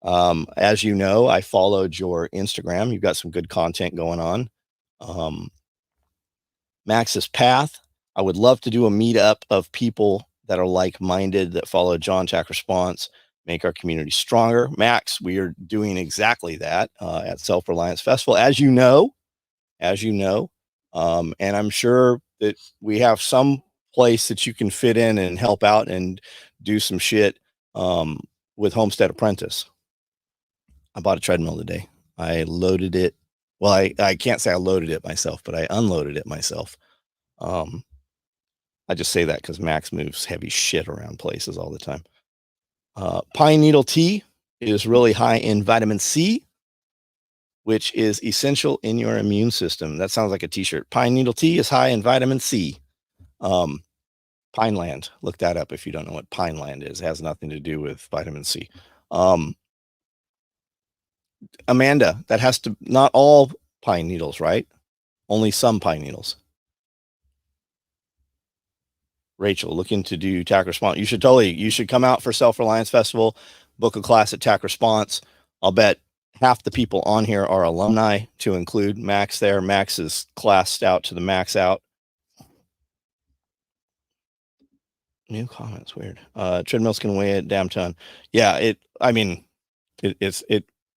As you know, I followed your Instagram. You've got some good content going on. Max's Path. I would love to do a meetup of people that are like-minded, that follow John Tack Response, make our community stronger. Max, we are doing exactly that at Self-Reliance Festival, as you know. And I'm sure that we have some place that you can fit in and help out and do some shit with Homestead Apprentice. I bought a treadmill today. I loaded it. Well, I can't say I loaded it myself, but I unloaded it myself. I just say that because Max moves heavy shit around places all the time. Pine needle tea is really high in vitamin C, which is essential in your immune system. That sounds like a t-shirt. Pine needle tea is high in vitamin C. Pineland, look that up if you don't know what Pineland is. It has nothing to do with vitamin C. Amanda, that has to, not all pine needles, right? Only some pine needles. Rachel, looking to do Tack Response. You should come out for Self-Reliance Festival, book a class at Tack Response. I'll bet half the people on here are alumni, to include Max there. Max is classed out to the max out. New comments, weird. Treadmills can weigh a damn ton. Yeah, it's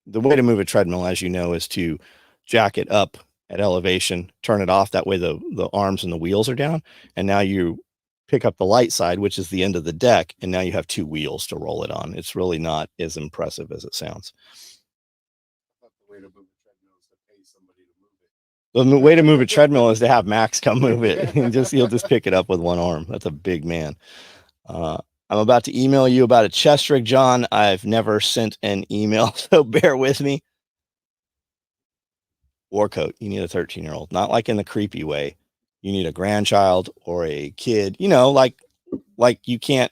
the way to move a treadmill, as you know, is to jack it up at elevation, turn it off. That way the arms and the wheels are down. And now you pick up the light side, which is the end of the deck. And now you have 2 wheels to roll it on. It's really not as impressive as it sounds. I thought the way to move a treadmill is to pay somebody to move it. The way to move a treadmill is to have Max come move it. He'll just pick it up with one arm. That's a big man. I'm about to email you about a chest rig, John. I've never sent an email, so bear with me. War coat. You need a 13-year-old, not like in the creepy way. you need a grandchild or a kid, like you can't,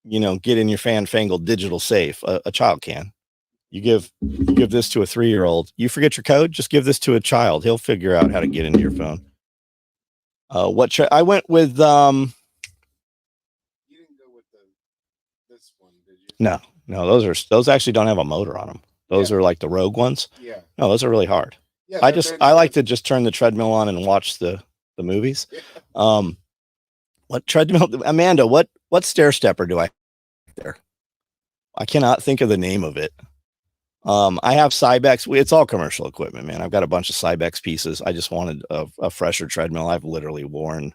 get in your fanfangled digital safe. A child can. You give this to a 3-year-old. You forget your code, just give this to a child. He'll figure out how to get into your phone. I went with You didn't go with this one, did you? no, those actually don't have a motor on them. Those are like the Rogue ones. Yeah. No, those are really hard. Yeah. I like to just turn the treadmill on and watch the movies. Yeah. What treadmill, Amanda, what stair stepper do I have there? I cannot think of the name of it. I have Cybex. It's all commercial equipment, man. I've got a bunch of Cybex pieces. I just wanted a fresher treadmill. I've literally worn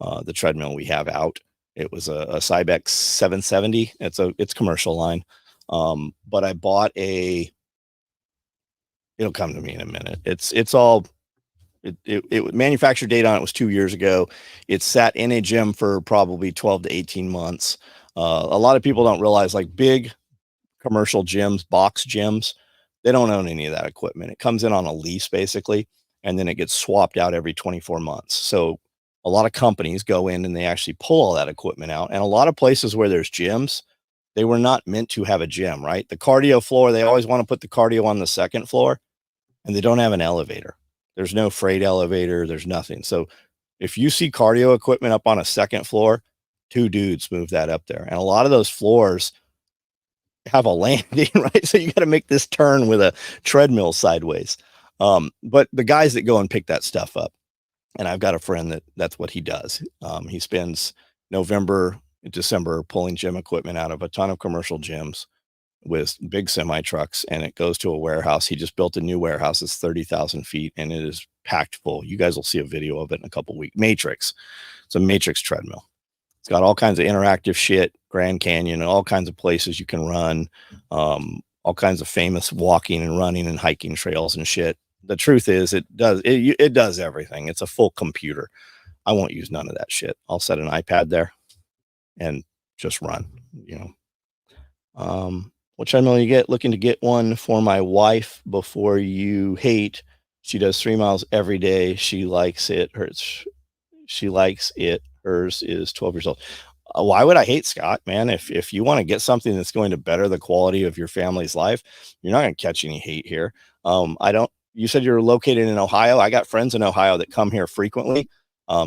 the treadmill we have out. It was a Cybex 770. It's commercial line. But I bought it'll come to me in a minute. It's all, it manufacturer date on it was 2 years ago. It sat in a gym for probably 12 to 18 months. A lot of people don't realize, like, big commercial gyms, box gyms, they don't own any of that equipment. It comes in on a lease basically, and then it gets swapped out every 24 months. So a lot of companies go in and they actually pull all that equipment out. And a lot of places where there's gyms, they were not meant to have a gym, right? The cardio floor, they always want to put the cardio on the second floor, and they don't have an elevator. There's no freight elevator. There's nothing. So if you see cardio equipment up on a second floor, 2 dudes move that up there. And a lot of those floors have a landing, right? So you got to make this turn with a treadmill sideways. But the guys that go and pick that stuff up, and I've got a friend that's what he does. He spends November, December pulling gym equipment out of a ton of commercial gyms with big semi trucks, and it goes to a warehouse. He just built a new warehouse. It's 30,000 feet and it is packed full. You guys will see a video of it in a couple weeks. Matrix. It's a Matrix treadmill. It's got all kinds of interactive shit, Grand Canyon, and all kinds of places you can run, all kinds of famous walking and running and hiking trails and shit. The truth is, it does everything. It's a full computer. I won't use none of that shit. I'll set an iPad there and just run, What treadmill you get? Looking to get one for my wife before you hate. She does 3 miles every day. She likes it. She likes it. Hers is 12 years old. Why would I hate, Scott, man? If you want to get something that's going to better the quality of your family's life, you're not going to catch any hate here. You said you're located in Ohio. I got friends in Ohio that come here frequently.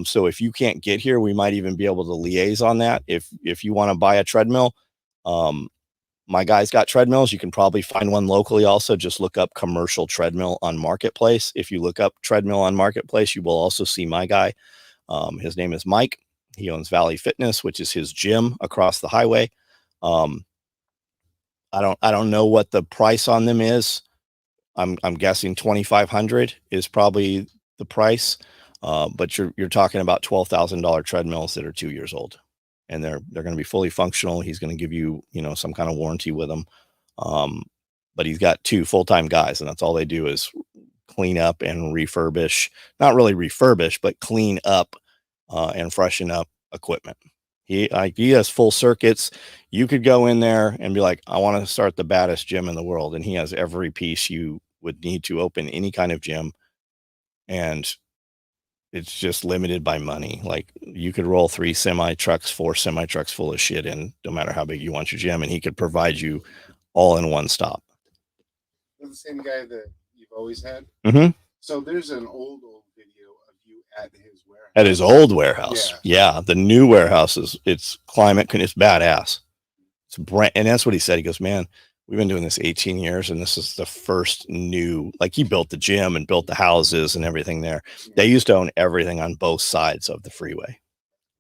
So if you can't get here, we might even be able to liaise on that. If you want to buy a treadmill, my guy's got treadmills. You can probably find one locally. Also, just look up commercial treadmill on Marketplace. If you look up treadmill on Marketplace, you will also see my guy. His name is Mike. He owns Valley Fitness, which is his gym across the highway. I don't know what the price on them is. I'm guessing 2,500 is probably the price. But you're talking about $12,000 treadmills that are 2 years old, and they're going to be fully functional. He's going to give you, some kind of warranty with them. But he's got 2 full-time guys, and that's all they do is clean up and refurbish, not really refurbish, but clean up and freshen up equipment. He has full circuits. You could go in there and be like, I want to start the baddest gym in the world. And he has every piece you would need to open any kind of gym. And it's just limited by money. Like, you could roll 4 semi trucks full of shit in, no matter how big you want your gym. And he could provide you all in one stop. The same guy that you've always had. Mm-hmm. So there's an old video of you at his warehouse. At his old warehouse. Yeah. The new warehouse it's climate, it's badass. It's brand, and that's what he said. He goes, man, we've been doing this 18 years, and this is the first new, like, he built the gym and built the houses and everything there. Yeah. They used to own everything on both sides of the freeway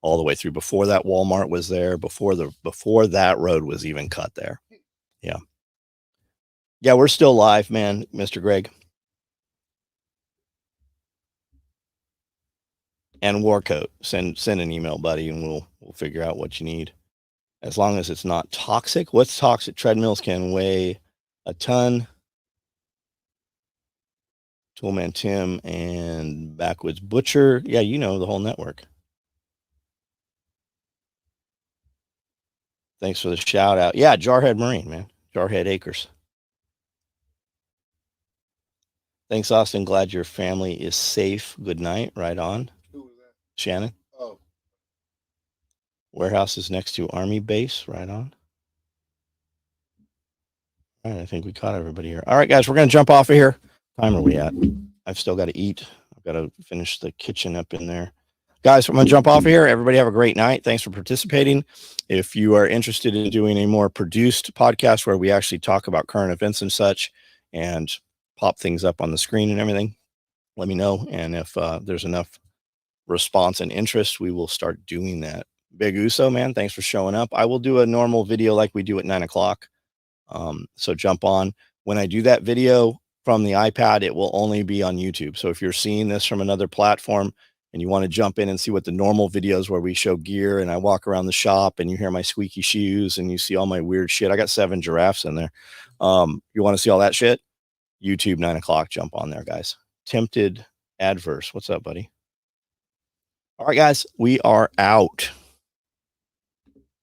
all the way through. Before that Walmart was there, before that road was even cut there. Yeah. Yeah, we're still live, man, Mr. Greg. And Warcoat, send an email, buddy, and we'll figure out what you need. As long as it's not toxic. What's toxic? Treadmills can weigh a ton. Toolman Tim and Backwoods Butcher. Yeah, the whole network. Thanks for the shout out. Yeah, Jarhead Marine, man. Jarhead Acres. Thanks, Austin. Glad your family is safe. Good night. Right on. Who was that? Shannon? Oh, Warehouse is next to Army base. Right on. All right, I think we caught everybody here. All right, guys, we're going to jump off of here. What time are we at? I've still got to eat. I've got to finish the kitchen up in there. Guys, I'm going to jump off of here. Everybody have a great night. Thanks for participating. If you are interested in doing a more produced podcast where we actually talk about current events and such and pop things up on the screen and everything, let me know. And if there's enough response and interest, we will start doing that. Big Uso, man, thanks for showing up. I will do a normal video like we do at 9 o'clock. So jump on. When I do that video from the iPad, it will only be on YouTube. So if you're seeing this from another platform and you want to jump in and see what the normal videos where we show gear and I walk around the shop and you hear my squeaky shoes and you see all my weird shit. I got 7 giraffes in there. You want to see all that shit? YouTube 9 o'clock, jump on there, guys. Tempted Adverse. What's up, buddy? All right, guys, we are out.